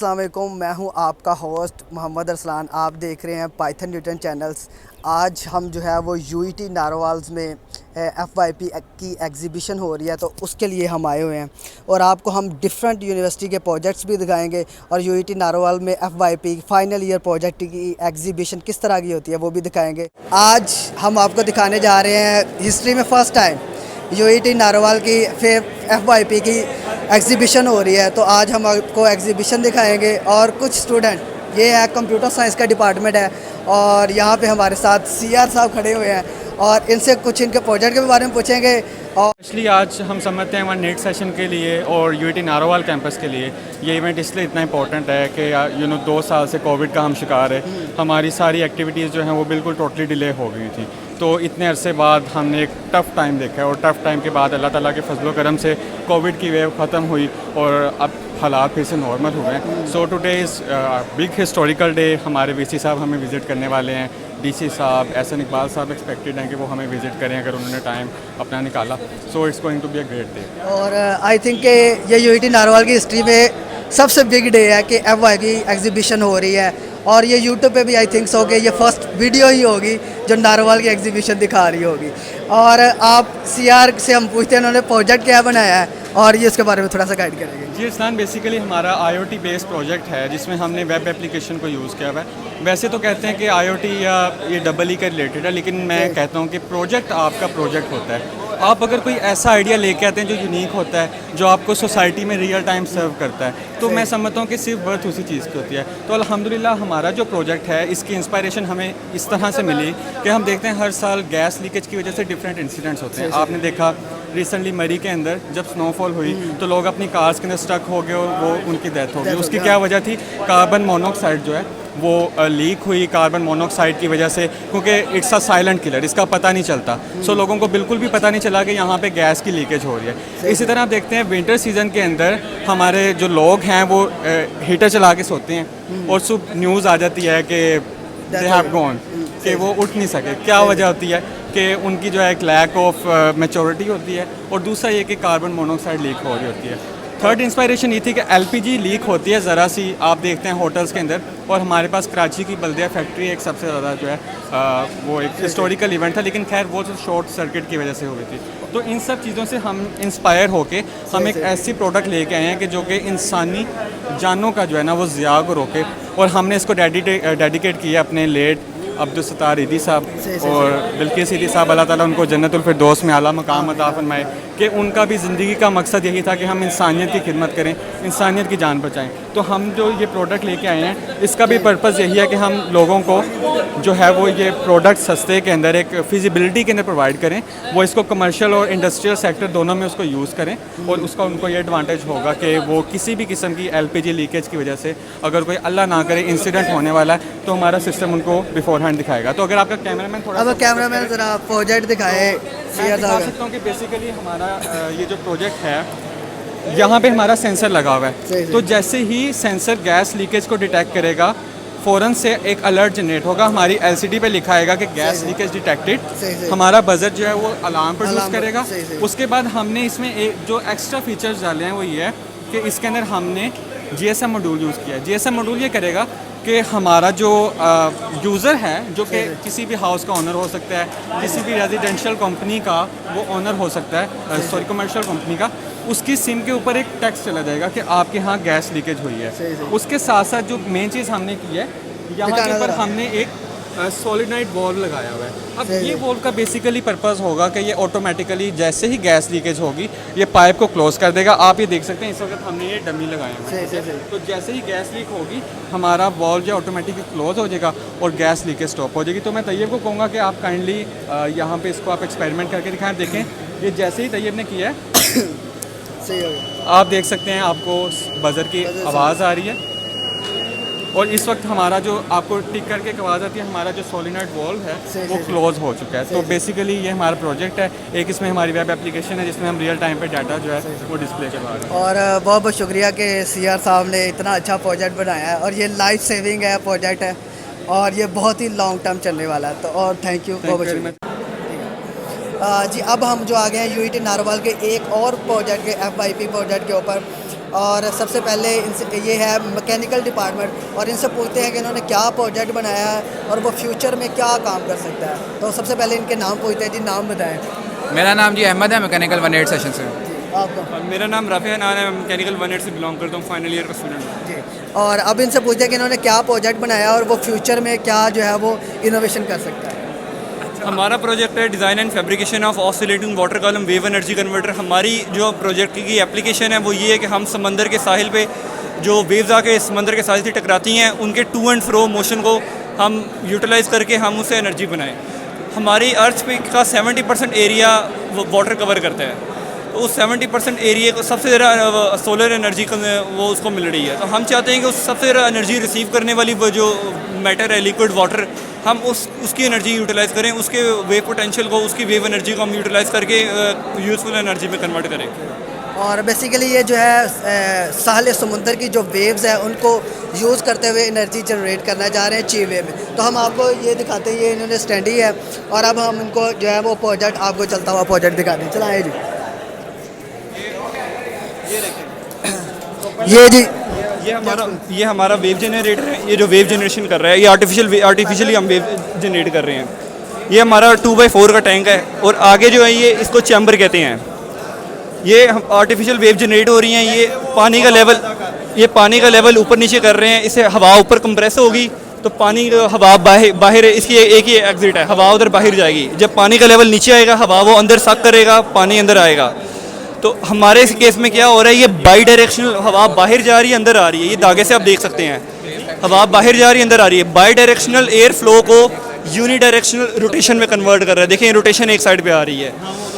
अस्सलाम वालेकुम, मैं हूं आपका होस्ट मोहम्मद अरसलान। आप देख रहे हैं पाइथन न्यूटन चैनल्स। आज हम जो है वो यूईटी नारोवाल्स में FYP की एग्ज़िबिशन हो रही है, तो उसके लिए हम आए हुए हैं और आपको हम डिफरेंट यूनिवर्सिटी के प्रोजेक्ट्स भी दिखाएंगे और यूईटी नारोवाल में FYP फाइनल ईयर प्रोजेक्ट की एग्ज़िबिशन किस तरह की होती है वो भी दिखाएंगे। आज हम आपको दिखाने जा रहे हैं हिस्ट्री में फ़र्स्ट टाइम यूईटी नारोवाल की FYP की एग्ज़िबिशन हो रही है। तो आज हम आपको एग्ज़िबिशन दिखाएंगे और कुछ स्टूडेंट, ये है कंप्यूटर साइंस का डिपार्टमेंट है और यहाँ पे हमारे साथ CR साहब खड़े हुए हैं और इनसे कुछ इनके प्रोजेक्ट के बारे में पूछेंगे। और एक्चुअली आज हम समझते हैं हमारे नेट सेशन के लिए और यूईटी नारोवाल कैंपस के लिए ये इवेंट इसलिए इतना इंपॉर्टेंट है कि 2 साल से कोविड का हम शिकार है। हमारी सारी एक्टिविटीज़ जो हैं वो बिल्कुल टोटली डिले हो गई थी। तो इतने अरसे बाद हमने एक टफ़ टाइम देखा है और टफ़ टाइम के बाद अल्लाह ताला के फजलो करम से कोविड की वेव ख़त्म हुई और अब हालात फिर से नॉर्मल हुए हैं। So today is big historical day. हमारे VC साहब हमें विज़िट करने वाले हैं। DC साहब, SN इकबाल साहब एक्सपेक्टेड हैं कि वो हमें विज़िट करें अगर उन्होंने टाइम अपना निकाला। So it's going to be a great day. और आई थिंक कि ये यूईटी नारोवाल की हिस्ट्री में सबसे बिग डे है कि FYP की एग्ज़िबिशन हो रही है और ये यूट्यूब पे भी आई थिंक सो कि ये फर्स्ट वीडियो ही होगी जो नारोवाल की एग्ज़िबिशन दिखा रही होगी। और आप CR से हम पूछते हैं उन्होंने प्रोजेक्ट क्या बनाया है और ये उसके बारे में थोड़ा सा गाइड करेंगे। जी इस्लान, बेसिकली हमारा IoT बेस्ड प्रोजेक्ट है जिसमें हमने वेब एप्लीकेशन को यूज़ किया हुआ है। वैसे तो कहते हैं कि IoT या ये EE का रिलेटेड है, लेकिन मैं कहता हूँ कि प्रोजेक्ट आपका प्रोजेक्ट होता है। आप अगर कोई ऐसा आइडिया लेके आते हैं जो यूनिक होता है, जो आपको सोसाइटी में रियल टाइम सर्व करता है, तो मैं समझता हूँ कि सिर्फ वर्थ उसी चीज़ की होती है। तो अल्हम्दुलिल्लाह हमारा जो प्रोजेक्ट है इसकी इंस्पायरेशन हमें इस तरह से मिली कि हम देखते हैं हर साल गैस लीकेज की वजह से डिफरेंट इंसिडेंट्स होते हैं। आपने देखा रिसेंटली मरी के अंदर जब स्नोफॉल हुई तो लोग अपनी कार्स के अंदर स्टक हो गए और वो उनकी डेथ हो गई। उसकी क्या वजह थी? कार्बन मोनोऑक्साइड जो है वो लीक हुई कार्बन मोनोऑक्साइड की वजह से, क्योंकि इट्स अ साइलेंट किलर, इसका पता नहीं चलता। सो लोगों को बिल्कुल भी पता नहीं चला कि यहाँ पे गैस की लीकेज हो रही है। इसी तरह आप देखते हैं विंटर सीजन के अंदर हमारे जो लोग हैं वो हीटर चला के सोते हैं और सुबह न्यूज़ आ जाती है कि दे हैव गॉन, कि वो उठ नहीं सके। क्या वजह होती है? कि उनकी जो है एक लैक ऑफ मैच्योरिटी होती है और दूसरा ये कि कार्बन मोनोऑक्साइड लीक हो रही होती है। थर्ड इंस्पायरेशन ये थी कि LPG लीक होती है ज़रा सी, आप देखते हैं होटल्स के अंदर। और हमारे पास कराची की बल्दिया फैक्ट्री एक सबसे ज़्यादा जो है वो एक हिस्टोरिकल इवेंट था, लेकिन खैर वो शॉर्ट सर्किट की वजह से हो गई थी। तो इन सब चीज़ों से हम इंस्पायर होके हम एक ऐसी प्रोडक्ट लेके आए हैं कि जो कि इंसानी जानों का जो है ना वो ज़िया को रोके। और हमने इसको डेडिकेट किया अपने लेट अब्दुल सत्तार ईदी साहब और बिल्किस ईदी साहब, अल्लाह ताला उनको जन्नतुल फिरदौस में आला मकाम अता फरमाए, कि उनका भी ज़िंदगी का मकसद यही था कि हम इंसानियत की खिदमत करें, इंसानियत की जान बचाएं। तो हम जो ये प्रोडक्ट लेके आए हैं इसका भी पर्पज़ यही है कि हम लोगों को जो है वो ये प्रोडक्ट सस्ते के अंदर एक फिजिबिलिटी के अंदर प्रोवाइड करें, वो इसको कमर्शियल और इंडस्ट्रियल सेक्टर दोनों में उसको यूज़ करें। और उसका उनको ये एडवांटेज होगा कि वो किसी भी किस्म की LPG लीकेज की वजह से अगर कोई अल्लाह ना करे इंसिडेंट होने वाला है तो हमारा सिस्टम उनको बिफोर हैंड दिखाएगा। तो अगर आपका कैमरामैन थोड़ा, अब कैमरामैन ज़रा प्रोजेक्ट दिखाए। मैं दिखा सकता हूँ कि बेसिकली हमारा ये जो प्रोजेक्ट है यहाँ पे हमारा सेंसर लगा हुआ है। तो जैसे ही सेंसर गैस लीकेज को डिटेक्ट करेगा फ़ौरन से एक अलर्ट जनरेट होगा, हमारी LCD पे लिखा आएगा कि गैस लीकेज डिटेक्टेड। हमारा बजर जो है वो अलार्म प्रोड्यूस करेगा। उसके बाद हमने इसमें एक जो एक्स्ट्रा फीचर्स डाले हैं वो ये है कि इसके अंदर हमने GSM मॉड्यूल यूज़ किया है। GSM मॉड्यूल ये करेगा कि हमारा जो यूज़र है, जो कि किसी भी हाउस का ओनर हो सकता है, किसी भी रेजिडेंशियल कंपनी का वो ओनर हो सकता है, सॉरी कमर्शियल कंपनी का, उसकी सिम के ऊपर एक टेक्स्ट चला जाएगा कि आपके यहाँ गैस लीकेज हुई है। उसके साथ साथ जो मेन चीज़ हमने की है, यहाँ के ऊपर हमने एक सॉलिनाइड वॉल्व लगाया हुआ है। अब ये वॉल्व का बेसिकली पर्पज़ होगा कि ये ऑटोमेटिकली जैसे ही गैस लीकेज होगी ये पाइप को क्लोज कर देगा। आप ये देख सकते हैं इस वक्त हमने ये डमी लगाया हुआ है। तो जैसे ही गैस लीक होगी हमारा वॉल्व जो ऑटोमेटिकली क्लोज हो जाएगा और गैस लीकेज स्टॉप हो जाएगी। तो मैं तैयब को कहूँगा कि आप काइंडली यहाँ पे इसको आप एक्सपेरिमेंट करके दिखाएं। देखें ये जैसे ही तैयब ने किया है आप देख सकते हैं आपको बजर की आवाज़ आ रही है और इस वक्त हमारा जो आपको टिक करके एक आवाज़ आती है, हमारा जो सोलिनॉइड वॉल्व है वो क्लोज हो चुका है। तो बेसिकली ये हमारा प्रोजेक्ट है। एक इसमें हमारी वेब एप्लीकेशन है जिसमें हम रियल टाइम पे डाटा जो है वो डिस्प्ले करवा रहे हैं। और बहुत बहुत शुक्रिया कि CR साहब ने इतना अच्छा प्रोजेक्ट बनाया है और ये लाइफ सेविंग है प्रोजेक्ट है और ये बहुत ही लॉन्ग टर्म चलने वाला है। तो और थैंक यू बहुत बहुत। जी अब हम जो आ गए हैं यूईटी नारोवाल के एक और प्रोजेक्ट के FYP प्रोजेक्ट के ऊपर। और सबसे पहले इनसे ये है मैकेनिकल डिपार्टमेंट और इनसे पूछते हैं कि इन्होंने क्या प्रोजेक्ट बनाया है और वो फ्यूचर में क्या काम कर सकता है। तो सबसे पहले इनके नाम पूछते हैं जी, नाम बताएं। मेरा नाम जी अहमद है, मैकेनिकल 18 सेशन से। आपका? मेरा नाम राफी नान है, मैकेनिकल 18 से बिलोंग करता हूँ, फाइनल ईयर का स्टूडेंट हूँ। जी। और अब इनसे पूछते हैं कि इन्होंने क्या प्रोजेक्ट बनाया और वो फ्यूचर में क्या जो है वो इनोवेशन कर सकता है। हमारा प्रोजेक्ट है design and fabrication of oscillating water column wave energy converter. हमारी जो प्रोजेक्ट की एप्लीकेशन है वो ये है कि हम समंदर के साहिल पे जो वेव्स आके समंदर के साहिल से टकराती हैं उनके टू एंड फ्रो मोशन को हम यूटिलाइज़ करके हम उससे एनर्जी बनाएं। हमारी अर्थ पे का 70% एरिया वो वाटर कवर करता है, तो उस 70% एरिया को सबसे ज़्यादा सोलर एनर्जी वो उसको मिल रही है। तो हम चाहते हैं कि उस सबसे ज़्यादा एनर्जी रिसीव करने वाली वो जो मैटर है, लिक्विड वाटर, हम उसकी एनर्जी यूटिलाइज़ करें, उसके वेव पोटेंशियल को, उसकी वेव एनर्जी को हम यूटिलाइज़ करके यूज़फुल एनर्जी में कन्वर्ट करें। और बेसिकली ये जो है साहिल समुंदर की जो वेव्स है उनको यूज़ करते हुए एनर्जी जनरेट करना चाह रहे हैं ची वे में। तो हम आपको ये दिखाते हैं, ये इन्होंने स्टैंडी है और अब हम इनको जो है वो प्रोजेक्ट आपको चलता हुआ प्रोजेक्ट दिखाते हैं। चलाएं जी। ये जी ये हमारा वेव जनरेटर है। ये जो वेव जनरेशन कर रहा है ये आर्टिफिशियली हम वेव जनरेट कर रहे हैं। ये हमारा 2x4 का टैंक है और आगे जो है ये इसको चैम्बर कहते हैं। ये आर्टिफिशियल वेव जनरेट हो रही हैं। ये पानी का लेवल ऊपर नीचे कर रहे हैं। इससे हवा ऊपर कंप्रेस होगी तो पानी हवा बाहर इसकी एक ही एग्जिट है, हवा उधर बाहर जाएगी। जब पानी का लेवल नीचे आएगा हवा वो अंदर सक करेगा, पानी अंदर आएगा। तो हमारे इस केस में क्या हो रहा है, ये बाई डायरेक्शनल हवा बाहर जा रही है अंदर आ रही है। ये धागे से आप देख सकते हैं, हवा बाहर जा रही है अंदर आ रही है। बाई डायरेक्शनल एयर फ्लो को यूनी डायरेक्शनल रोटेशन में कन्वर्ट कर रहा है। देखिए रोटेशन एक साइड पे आ रही है,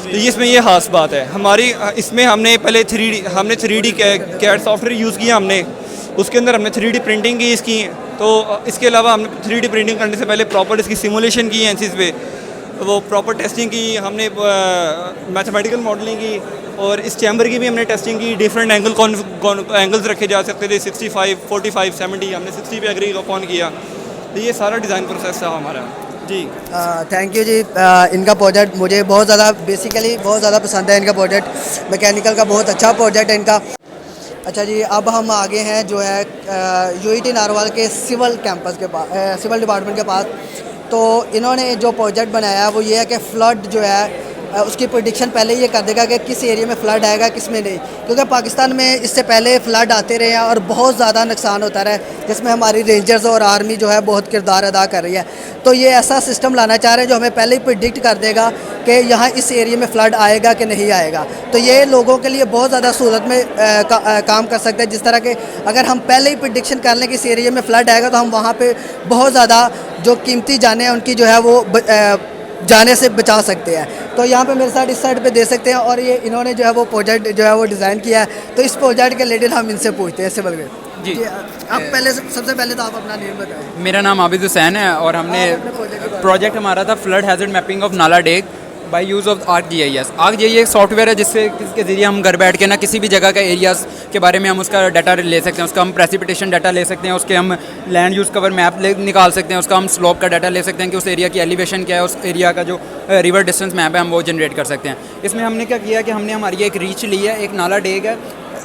तो इसमें ये खास बात है हमारी। इसमें हमने पहले 3D कैड सॉफ्टवेयर यूज़ किया हमने, उसके अंदर हमने 3D प्रिंटिंग की इसकी। तो इसके अलावा हमने 3D प्रिंटिंग करने से पहले प्रॉपर इसकी सिमुलेशन की है एनसीस पे, वो प्रॉपर टेस्टिंग की हमने, मैथमेटिकल मॉडलिंग की और इस चैम्बर की भी हमने टेस्टिंग की। डिफरेंट एंगल्स रखे जा सकते थे, 65, 45, 70, हमने 60 पे एग्री अपॉन किया। तो ये सारा डिज़ाइन प्रोसेस था हमारा जी। थैंक यू जी। इनका प्रोजेक्ट मुझे बहुत ज़्यादा बेसिकली बहुत ज़्यादा पसंद है। इनका प्रोजेक्ट मैकेनिकल का बहुत अच्छा प्रोजेक्ट है इनका। अच्छा जी, अब हम आगे हैं जो है यूईटी नारोवाल के सिविल कैंपस के पास, सिविल डिपार्टमेंट के पास। तो इन्होंने जो प्रोजेक्ट बनाया वो ये है कि फ़्लड जो है उसकी प्रेडिक्शन पहले ये कर देगा कि किस एरिया में फ़्लड आएगा किस में नहीं, क्योंकि पाकिस्तान में इससे पहले फ़्लड आते रहे हैं और बहुत ज़्यादा नुकसान होता रहा है, जिसमें हमारी रेंजर्स और आर्मी जो है बहुत किरदार अदा कर रही है। तो ये ऐसा सिस्टम लाना चाह रहे हैं जो हमें पहले ही प्रेडिक्ट कर देगा कि यहाँ इस एरिया में फ़्लड आएगा कि नहीं आएगा। तो ये लोगों के लिए बहुत ज़्यादा सहूलत में काम कर सकता है। जिस तरह के अगर हम पहले ही प्रेडिक्शन कर लें कि इस एरिया में फ़्लड आएगा तो हम वहाँ पर बहुत ज़्यादा जो कीमती जाने हैं उनकी जो है वो जाने से बचा सकते हैं। तो यहाँ पे मेरे साथ इस साइड पे दे सकते हैं और ये इन्होंने जो है वो प्रोजेक्ट जो है वो डिज़ाइन किया है। तो इस प्रोजेक्ट के रिलेटेड हम इनसे पूछते हैं सिविल के जी। अब सबसे पहले तो आप अपना नेम बताएं। मेरा नाम आबिद हुसैन है और हमने प्रोजेक्ट हमारा था flood hazard mapping of nala deck by use of ArcGIS। ArcGIS एक सॉफ्टवेयर है जिसके ज़रिए हम घर बैठ के ना किसी भी जगह का एरियाज़ के बारे में हम उसका डाटा ले सकते हैं, उसका हम प्रेसिपिटेशन डाटा ले सकते हैं, उसके हम लैंड यूज़ कवर मैप निकाल सकते हैं, उसका हम स्लोप का डाटा ले सकते हैं कि उस एरिया की एलिवेशन क्या है, उस एरिया का जो रिवर डिस्टेंस मैप है हम वो जनरेट कर सकते हैं। इसमें हमने क्या किया कि हमने हमारी एक रीच ली है, एक नाला डेक है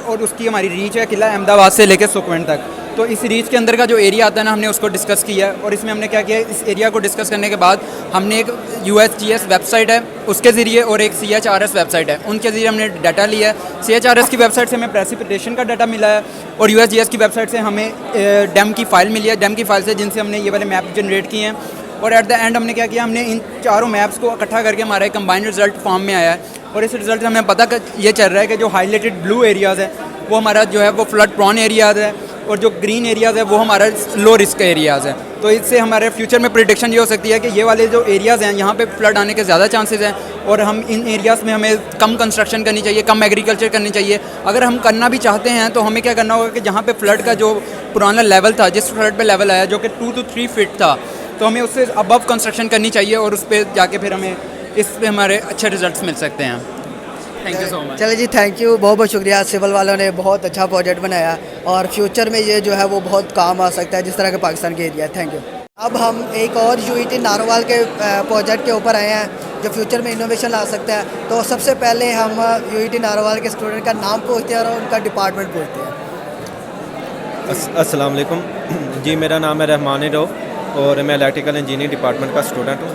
और उसकी हमारी रीच है किला अहमदाबाद से लेकर सुकवन तक। तो इस रीच के अंदर का जो एरिया आता है ना हमने उसको डिस्कस किया है और इसमें हमने क्या किया, इस एरिया को डिस्कस करने के बाद हमने एक USGS वेबसाइट है उसके ज़रिए और एक CHRS वेबसाइट है उनके ज़रिए हमने डाटा लिया है। CHRS की वेबसाइट से हमें प्रेसिपिटेशन का डाटा मिला है और USGS की वेबसाइट से हमें डैम की फ़ाइल मिली है, डैम की फ़ाइल से जिनसे हमने ये वाले मैप जनरेट किए हैं। और एट द एंड हमने क्या किया, हमने इन चारों मैप्स को इकट्ठा करके हमारा एक कंबाइंड रिजल्ट फॉर्म में आया है और इस रिजल्ट से हमें पता ये चल रहा है कि जो हाईलाइटेड ब्लू एरियाज़ है वो हमारा जो है वो फ्लड प्रॉन एरियाज़ है और जो ग्रीन एरियाज़ है वो हमारा लो रिस्क एरियाज़ है। तो इससे हमारे फ्यूचर में प्रेडिक्शन ये हो सकती है कि ये वाले जो एरियाज़ हैं यहाँ पे फ्लड आने के ज़्यादा चांसेस हैं और हम इन एरियाज़ में हमें कम कंस्ट्रक्शन करनी चाहिए, कम एग्रीकल्चर करनी चाहिए। अगर हम करना भी चाहते हैं तो हमें क्या करना होगा कि जहाँ पे फ्लड का जो पुराना लेवल था, जिस फ्लड पे लेवल आया जो कि 2 to 3 फीट था, तो हमें उससे अबव कंस्ट्रक्शन करनी चाहिए और उस पर जाके फिर हमें इस पर हमारे अच्छे रिजल्ट मिल सकते हैं। Thank you so much. चलिए जी, थैंक यू, बहुत बहुत शुक्रिया। सिविल वालों ने बहुत अच्छा प्रोजेक्ट बनाया और फ्यूचर में ये जो है वो बहुत काम आ सकता है जिस तरह के पाकिस्तान के एरिया है। Thank you. अब हम एक और यूईटी नारोवाल के प्रोजेक्ट के ऊपर आए हैं जो फ्यूचर में इनोवेशन ला सकता है। तो सबसे पहले हम यूईटी नारोवाल के स्टूडेंट का नाम पूछते हैं और उनका डिपार्टमेंट पूछते हैं। अस्सलाम वालेकुम जी, मेरा नाम है रहमान रऊफ़ और मैं इलेक्ट्रिकल इंजीनियरिंग डिपार्टमेंट का स्टूडेंट हूँ।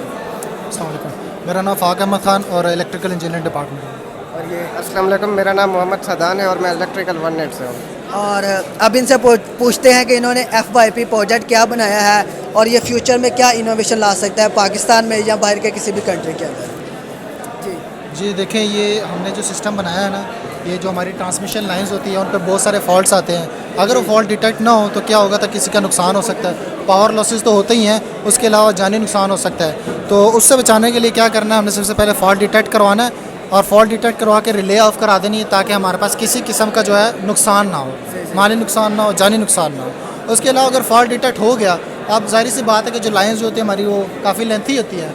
अस्सलाम वालेकुम, मेरा नाम फ़ाक़ अहमद ख़ान और इलेक्ट्रिकल इंजीनियरिंग डिपार्टमेंट है। और ये अस्सलाम वालेकुम, मेरा नाम मोहम्मद सदान है और मैं इलेक्ट्रिकल 1 से हूँ। और अब इनसे पूछते हैं कि इन्होंने FYP प्रोजेक्ट क्या बनाया है और ये फ्यूचर में क्या इनोवेशन ला सकता है पाकिस्तान में या बाहर के किसी भी कंट्री के अंदर। जी देखें, ये हमने जो सिस्टम बनाया है ना, ये जो हमारी ट्रांसमिशन लाइंस होती है उन पर बहुत सारे फॉल्ट्स आते हैं। अगर वो फॉल्ट डिटेक्ट ना हो तो क्या होगा, तो किसी का नुकसान हो सकता है। पावर लॉसेस तो होते ही हैं, उसके अलावा जानी नुकसान हो सकता है। तो उससे बचाने के लिए क्या करना है, हमने सबसे पहले फॉल्ट डिटेक्ट करवाना है और फॉल्ट डिटेक्ट करवा के रिले ऑफ करा देनी है, ताकि हमारे पास किसी किस्म का जो है नुकसान ना हो, माली नुकसान ना हो, जानी नुकसान ना हो। उसके अलावा अगर फॉल्ट डिटेक्ट हो गया, अब जाहिर सी बात है कि जो लाइन्स जो होती है हमारी, वो काफ़ी लेंथी होती है,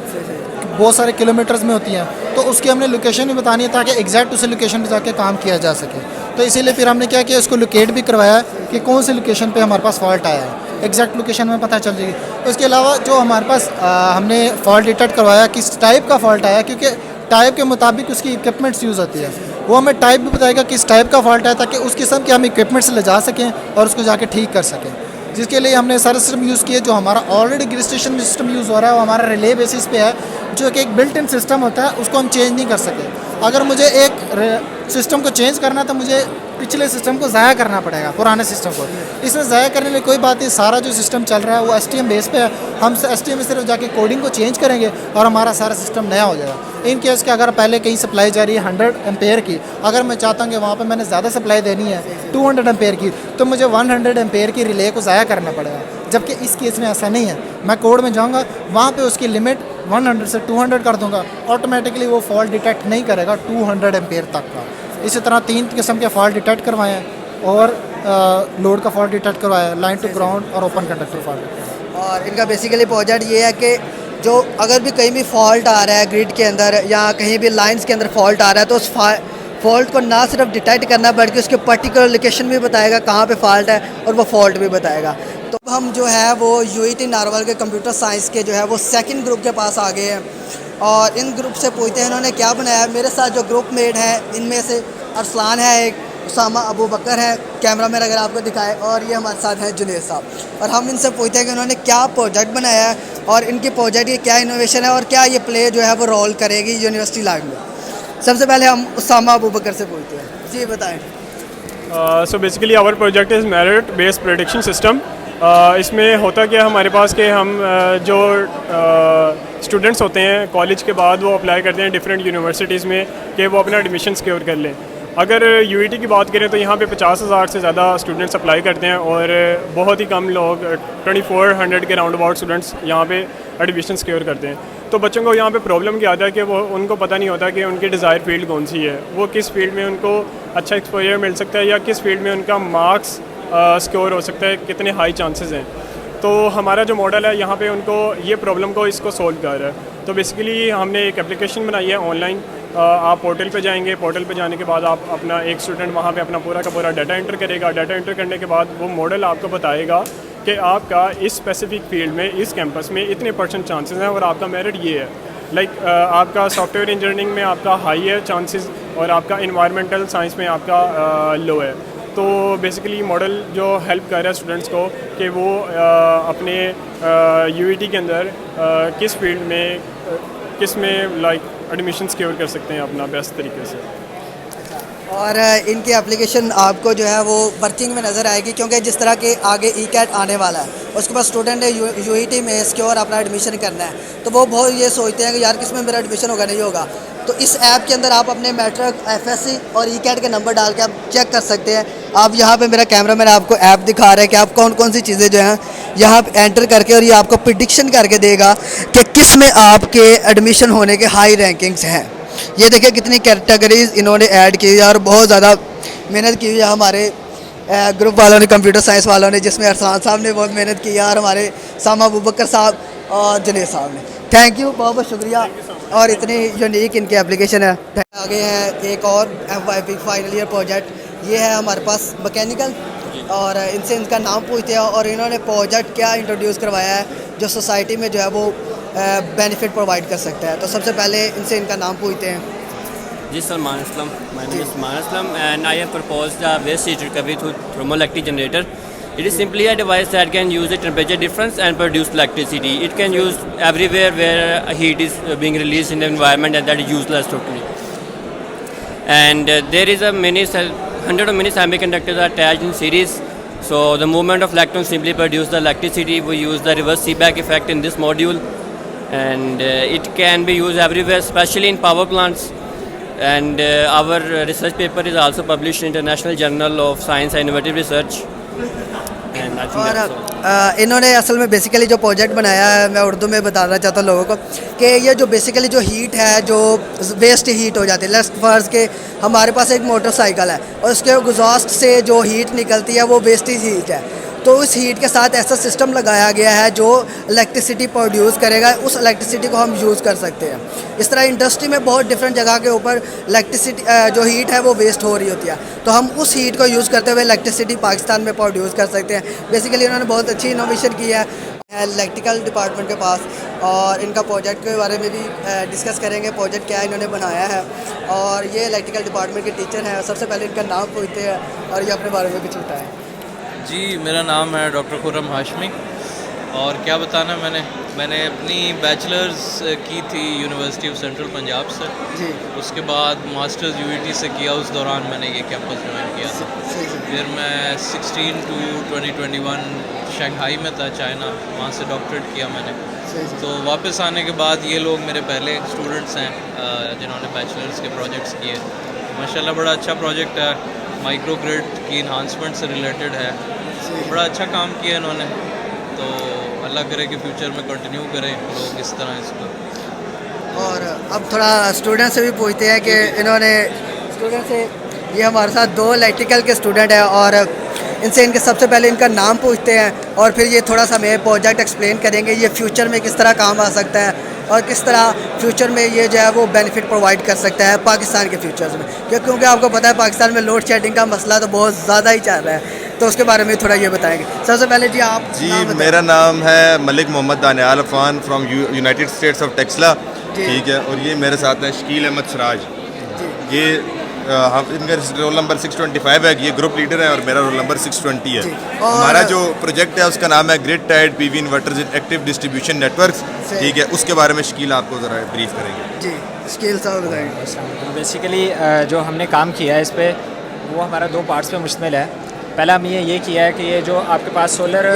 बहुत सारे किलोमीटर्स में होती हैं, तो उसकी हमने लोकेशन भी बतानी है ताकि एग्जैक्ट उसी लोकेशन पे जाके काम किया जा सके। तो इसीलिए फिर हमने क्या किया, इसको लोकेट भी करवाया है कि कौन सी लोकेशन पे हमारे पास फॉल्ट आया है, एग्जैक्ट लोकेशन में पता चल जाएगी। उसके अलावा जो हमारे पास हमने फॉल्ट डिटेक्ट करवाया किस टाइप का फॉल्ट आया, क्योंकि टाइप के मुताबिक उसकी इक्विपमेंट्स यूज़ होती है, वो हमें टाइप भी बताएगा किस टाइप का फॉल्ट है, ताकि उस किस्म के हम इक्विपमेंट्स ले जा सकें और उसको जाके ठीक कर सकें। जिसके लिए हमने सारा सिस्टम यूज़ किया जो हमारा ऑलरेडी ग्रिड स्टेशन में सिस्टम यूज़ हो रहा है, वो हमारा रिले बेसिस पे है, जो कि एक बिल्ट इन सिस्टम होता है, उसको हम चेंज नहीं कर सके। अगर मुझे एक सिस्टम को चेंज करना तो मुझे पिछले सिस्टम को ज़ाया करना पड़ेगा, पुराने सिस्टम को। इसमें ज़ाया करने में कोई बात नहीं, सारा जो सिस्टम चल रहा है वो STM बेस पे है। हम STM में सिर्फ जाके कोडिंग को चेंज करेंगे और हमारा सारा सिस्टम नया हो जाएगा। इन केस के अगर पहले कहीं सप्लाई जा रही है 100 एम्पेयर की, अगर मैं चाहता हूँ कि वहाँ पर मैंने ज़्यादा सप्लाई देनी है 200 एम्पेयर की, तो मुझे 100 एम्पेयर की रिले को ज़ाया करना पड़ेगा। जबकि इस केस में ऐसा नहीं है, मैं कोड में जाऊँगा, वहाँ पर उसकी लिमिट 100 से 200 कर दूँगा, ऑटोमेटिकली वो फॉल्ट डिटेक्ट नहीं करेगा 200 एम्पेयर तक का। इसी तरह 3 किस्म के फॉल्ट डिटेक्ट करवाए हैं और लोड का फॉल्ट डिटेक्ट करवाया है, लाइन टू ग्राउंड और ओपन कंडक्टर फॉल्ट। और इनका बेसिकली प्रोजेक्ट ये है कि जो अगर भी कहीं भी फॉल्ट आ रहा है ग्रिड के अंदर या कहीं भी लाइंस के अंदर फॉल्ट आ रहा है, तो उस फॉल्ट को ना सिर्फ डिटेक्ट करना बल्कि उसके पर्टिकुलर लोकेशन भी बताएगा कहाँ पे फॉल्ट है और वो फॉल्ट भी बताएगा। तो हम जो है वो यूईटी नारोवाल के कंप्यूटर साइंस के जो है वो सेकंड ग्रुप के पास आ गए हैं और इन ग्रुप से पूछते हैं इन्होंने क्या बनाया है। मेरे साथ जो ग्रुप मेट हैं इनमें से अरसलान है, एक उसामा अबू बकर है, कैमरामैन अगर आपको दिखाए, और ये हमारे साथ हैं जुनेद साहब। और हम इनसे पूछते हैं कि उन्होंने क्या प्रोजेक्ट बनाया है और इनकी प्रोजेक्ट ये क्या इनोवेशन है और क्या ये प्ले जो है वो रोल करेगी यूनिवर्सिटी लाइफ में। सबसे पहले हम उसामा अबू बकर से पूछते हैं, जी बताएँ। So basically our project is merit based prediction system. इसमें होता क्या हमारे पास कि हम जो स्टूडेंट्स होते हैं कॉलेज के बाद वो अप्लाई करते हैं डिफरेंट यूनिवर्सिटीज़ में कि वो अपना एडमिशन सिक्योर कर लें। अगर यूईटी की बात करें तो यहाँ पे 50,000 से ज़्यादा स्टूडेंट्स अप्लाई करते हैं और बहुत ही कम लोग 2400 के राउंड अबाउट स्टूडेंट्स यहाँ पे एडमिशन सिक्योर करते हैं। तो बच्चों को यहाँ पे प्रॉब्लम क्या आता है कि वो उनको पता नहीं होता कि उनकी डिज़ायर फील्ड कौन सी है, वो किस फील्ड में उनको अच्छा एक्सपोजर मिल सकता है या किस फील्ड में उनका मार्क्स सिक्योर हो सकता है, कितने हाई चांसेस हैं। तो हमारा जो मॉडल है यहाँ पे उनको ये प्रॉब्लम को इसको सोल्व कर रहा है। तो बेसिकली हमने एक एप्लीकेशन बनाई है ऑनलाइन। आप पोर्टल पे जाएंगे, पोर्टल पे जाने के बाद आप अपना एक स्टूडेंट वहाँ पे अपना पूरा का पूरा डाटा एंटर करेगा। डाटा एंटर करने के बाद वो मॉडल आपको बताएगा कि आपका इस स्पेसिफिक फील्ड में इस कैंपस में इतने % चांसेस हैं और आपका मेरिट ये है। लाइक आपका सॉफ्टवेयर इंजीनियरिंग में आपका हाई है चांसेस और आपका इन्वायरमेंटल साइंस में आपका लो है। तो बेसिकली मॉडल जो हेल्प कर रहा है स्टूडेंट्स को कि वो अपने यूईटी के अंदर किस फील्ड में किस में लाइक एडमिशन सिक्योर कर सकते हैं अपना बेस्ट तरीके से। और इनकी एप्लीकेशन आपको जो है वो वर्किंग में नज़र आएगी क्योंकि जिस तरह के आगे ECAT आने वाला है उसके बाद स्टूडेंट ने यूईटी में सिक्योर अपना एडमिशन करना है, तो वो बहुत ये सोचते हैं कि यार किस में मेरा एडमिशन होगा नहीं होगा। तो इस ऐप के अंदर आप अपने मैट्रिक, FSC और ECAT के नंबर डाल के आप चेक कर सकते हैं। आप यहाँ पे मेरा कैमरामैन आपको ऐप दिखा रहा है कि आप कौन कौन सी चीज़ें जो हैं यहाँ एंटर करके और ये आपको प्रिडिक्शन करके देगा कि किस में आपके एडमिशन होने के हाई रैंकिंग्स हैं। ये देखिए कितनी कैटेगरीज इन्होंने ऐड की है और बहुत ज़्यादा मेहनत की हुई है हमारे ग्रुप वालों ने, कंप्यूटर साइंस वालों ने, जिसमें अरसान साहब ने बहुत मेहनत की है और हमारे सामा अबू बकर साहब और जुनेद साहब ने। थैंक यू, बहुत बहुत शुक्रिया। और इतनी यूनिक इनकी एप्लीकेशन है। आगे है एक और FYP फाइनल ईयर प्रोजेक्ट, ये है हमारे पास मैकेनिकल, और इनसे इनका नाम पूछते हैं और इन्होंने प्रोजेक्ट क्या इंट्रोड्यूस करवाया है जो सोसाइटी में जो है वो बेनिफिट प्रोवाइड कर सकता है। तो सबसे पहले इनसे इनका नाम पूछते हैं। जी Salman Aslam, my name is Salman Aslam and I have proposed the waste heat recovery through thermoelectric generator. It is simply a device that can use the temperature difference and produce electricity. It can use everywhere where heat is being released in the environment and that is useless totally. And there is a hundred of many semiconductors are attached in series. So the movement of electrons simply produce the electricity. We use the reverse Seebeck effect in this module, and it can be used everywhere, especially in power plants. And our research paper is also published in International Journal of Science and Innovative Research. And I think और that's all. इन्होंने असल में basically जो project बनाया है, मैं उर्दू में बताना चाहता हूँ लोगों को कि ये जो बेसिकली जो हीट है, जो वेस्ट हीट हो जाती है, लेट्स फर्ज के हमारे पास एक मोटरसाइकिल है और उसके एग्जॉस्ट से जो हीट निकलती है वो वेस्ट हीट है। तो उस हीट के साथ ऐसा सिस्टम लगाया गया है जो इलेक्ट्रिसिटी प्रोड्यूस करेगा, उस इलेक्ट्रिसिटी को हम यूज़ कर सकते हैं। इस तरह इंडस्ट्री में बहुत डिफरेंट जगह के ऊपर इलेक्ट्रिसिटी जो हीट है वो वेस्ट हो रही होती है, तो हम उस हीट को यूज़ करते हुए इलेक्ट्रिसिटी पाकिस्तान में प्रोड्यूस कर सकते हैं। बेसिकली उन्होंने बहुत अच्छी इनोवेशन की है इलेक्ट्रिकल डिपार्टमेंट के पास, और इनका प्रोजेक्ट के बारे में भी डिस्कस करेंगे, प्रोजेक्ट क्या इन्होंने बनाया है। और ये इलेक्ट्रिकल डिपार्टमेंट के टीचर हैं। सबसे पहले इनका नाम पूछते हैं और ये अपने बारे में कुछ बताएँ। जी, मेरा नाम है डॉक्टर खुर्रम हाशमी, और क्या बताना, मैंने अपनी बैचलर्स की थी यूनिवर्सिटी ऑफ सेंट्रल पंजाब से जी। उसके बाद मास्टर्स यूईटी से किया। उस दौरान मैंने ये कैंपस ज्वाइन किया था। फिर मैं 16 to 2021 शंघाई में था, चाइना, वहाँ से डॉक्टरेट किया मैंने। तो वापस आने के बाद ये लोग मेरे पहले स्टूडेंट्स हैं जिन्होंने बैचलर्स के प्रोजेक्ट्स किए। माशाल्लाह बड़ा अच्छा प्रोजेक्ट है, माइक्रो ग्रिड की इन्हांसमेंट से रिलेटेड है। बड़ा अच्छा काम किया इन्होंने, तो अल्लाह करे कि फ्यूचर में कंटिन्यू करें लोग इस तरह इसको। और अब थोड़ा स्टूडेंट से भी पूछते हैं कि इन्होंने स्टूडेंट से, ये हमारे साथ दो इलेक्ट्रिकल के स्टूडेंट हैं और इनसे इनके सबसे पहले इनका नाम पूछते हैं और फिर ये थोड़ा सा हमें प्रोजेक्ट एक्सप्लेन करेंगे ये फ्यूचर में किस तरह काम आ सकता है और किस तरह फ्यूचर में ये जो है वो बेनिफिट प्रोवाइड कर सकता है पाकिस्तान के फ्यूचर्स में। क्योंकि आपको पता है पाकिस्तान में लोड शेडिंग का मसला तो बहुत ज़्यादा ही चल रहा है, तो उसके बारे में थोड़ा ये बताएंगे। सबसे पहले जी आप जी, मेरा नाम है Malik Mohammad Daniyal Afan from United States of Texas, ठीक है। और ये मेरे साथ हैं शकील अहमद सराज, ये हम इनका रोल नंबर 625 है, ये ग्रुप लीडर है और मेरा रोल नंबर 620 है। हमारा जो प्रोजेक्ट है उसका नाम है grid tied PV inverters in active distribution networks, ठीक है। उसके बारे में शकील आपको ज़रा ब्रीफ करेंगे। जी, शकील साहब बताएंगे। बेसिकली जो हमने काम किया है इस पर, वो हमारा दो पार्ट्स पे मुश्तमिल है। पहला हमने ये किया है कि ये जो आपके पास सोलर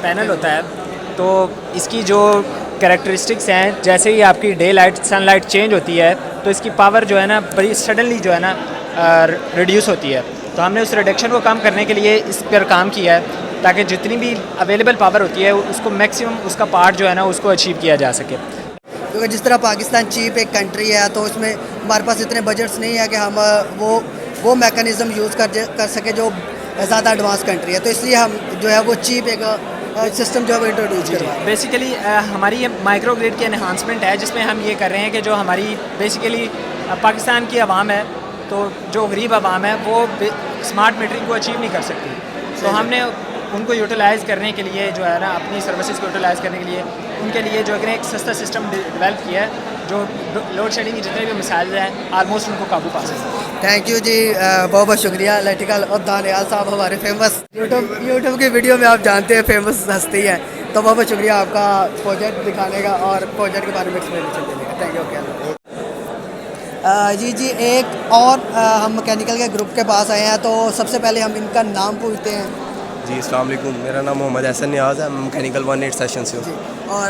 पैनल होता है, तो इसकी जो कैरेक्टरिस्टिक्स हैं, जैसे ही आपकी डे लाइट सनलाइट चेंज होती है तो इसकी पावर जो है ना बड़ी सडनली जो है ना रिड्यूस होती है। तो हमने उस रिडक्शन को कम करने के लिए इस पर काम किया है ताकि जितनी भी अवेलेबल पावर होती है उसको मैक्सिमम उसका पार्ट जो है ना उसको अचीव किया जा सके। क्योंकि जिस तरह पाकिस्तान चीप एक कंट्री है, तो उसमें हमारे पास इतने बजट्स नहीं है कि हम वो मैकेनिज़्म यूज़ कर सके जो ज़्यादा एडवांस कंट्री है, तो इसलिए हम जो है वो चीप एक सिस्टम जो है वो इंट्रोड्यूस करवाएं। बेसिकली हमारी ये माइक्रो ग्रिड की एनहांसमेंट है, जिसमें हम ये कर रहे हैं कि जो हमारी बेसिकली पाकिस्तान की आवाम है, तो जो गरीब आवाम है वो स्मार्ट मीटरिंग को अचीव नहीं कर सकती, तो हमने उनको यूटिलाइज़ करने के लिए जो है ना अपनी सर्विसेज को यूटिलाइज़ करने के लिए उनके लिए जो है एक सस्ता सिस्टम डेवलप किया है जो लोड शेडिंग की जितने भी मिसाइल हैं ऑलमोस्ट उनको काबू पा सकते हैं। थैंक यू जी, बहुत बहुत शुक्रिया इलेक्ट्रिकल और दानियाल साहब, हमारे फेमस यूट्यूब की वीडियो में आप जानते हैं फेमस हस्ती है, तो बहुत बहुत शुक्रिया आपका प्रोजेक्ट दिखाने का और प्रोजेक्ट के बारे में एक्सप्लेनेशन देने का। Thank you. जी, एक और हम मैकेनिकल के ग्रुप के पास आए हैं, तो सबसे पहले हम इनका नाम पूछते हैं। जी, अस्सलाम वालेकुम, मेरा नाम मोहम्मद एहसन नियाज़ है, मैकेनिकल 18 सेशन से हूँ। और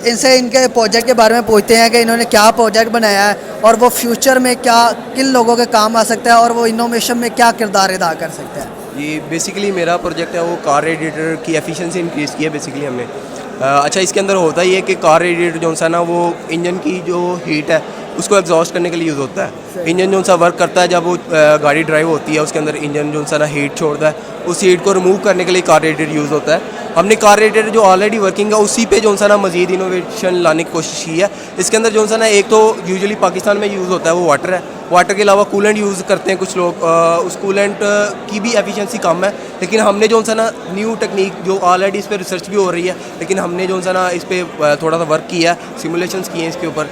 इनसे इनके प्रोजेक्ट के बारे में पूछते हैं कि इन्होंने क्या प्रोजेक्ट बनाया है और वो फ्यूचर में क्या किन लोगों के काम आ सकता है और वो इनोवेशन में क्या किरदार अदा कर सकता है। ये बेसिकली मेरा प्रोजेक्ट है वो कार रेडिएटर की एफिशिएंसी इंक्रीज़ की है बेसिकली हमने। अच्छा, इसके अंदर होता ही है कि कार रेडिएटर जो सा ना वो इंजन की जो हीट है उसको एग्जॉस्ट करने के लिए यूज़ होता है। इंजन जो सा वर्क करता है जब वो गाड़ी ड्राइव होती है उसके अंदर इंजन जो सा ना हीट छोड़ता है, उस हीट को रिमूव करने के लिए कार रेडिएटर यूज़ होता है। हमने कार रेडिएटर जो ऑलरेडी वर्किंग है उसी पे जो सा ना मज़ीद इनोवेशन लाने की कोशिश की है। इसके अंदर जो सा ना एक तो यूजुअली पाकिस्तान में यूज़ होता है वो वाटर है, वाटर के अलावा कूलेंट यूज़ करते हैं कुछ लोग, उस कूलेंट की भी एफिशिएंसी कम है। लेकिन हमने जो सा ना न्यू टेक्निक जो ऑलरेडी इस पर रिसर्च भी हो रही है, लेकिन हमने जो सा ना इस पर थोड़ा सा वर्क किया है, सिमुलेशंस किए हैं इसके ऊपर,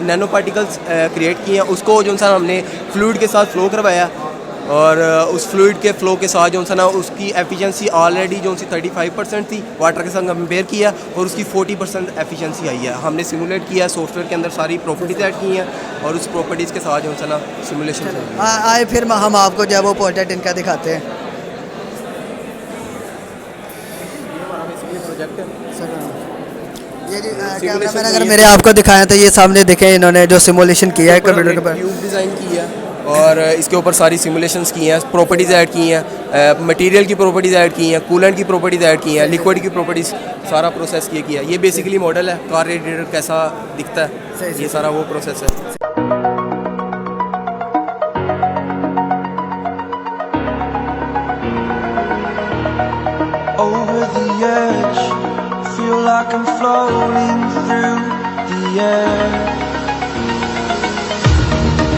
नैनो पार्टिकल्स क्रिएट किए हैं, उसको जो सा हमने फ्लूइड के साथ फ्लो करवाया और उस फ्लूइड के फ्लो के साथ जो सा ना उसकी एफिशिएंसी ऑलरेडी जो सी 35% थी, वाटर के साथ कंपेयर किया और उसकी 40% एफिशिएंसी आई है। हमने सिमुलेट किया, सॉफ्टवेयर के अंदर सारी प्रॉपर्टीज ऐड की हैं और उस प्रॉपर्टीज़ के साथ जो सा ना सिमुलेशन आए फिर हम आपको जो है वो प्रोजेक्ट इनका दिखाते हैं। ये जी कैमरामैन अगर मेरे आपको दिखाएं तो ये सामने देखें इन्होंने जो सिमुलेशन किया है कंप्यूटर के ऊपर, ट्यूब डिज़ाइन की है और इसके ऊपर सारी सिमुलेशंस की हैं, प्रॉपर्टीज़ ऐड की हैं, मटेरियल की प्रॉपर्टीज़ ऐड की हैं, कूलेंट की प्रॉपर्टीज़ ऐड की हैं, लिक्विड की प्रॉपर्टीज़, सारा प्रोसेस ये किया। ये बेसिकली मॉडल है कार रेडिएटर कैसा दिखता है, ये सारा वो प्रोसेस है। Over the edge, feel like I'm floating through the air.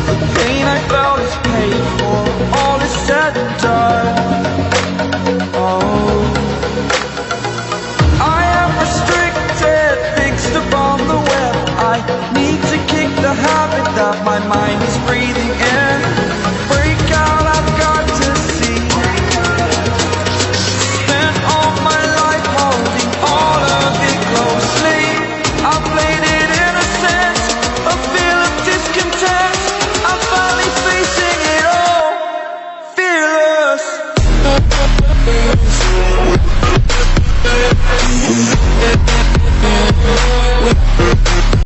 The pain I felt is paid for, all is said and done. Oh.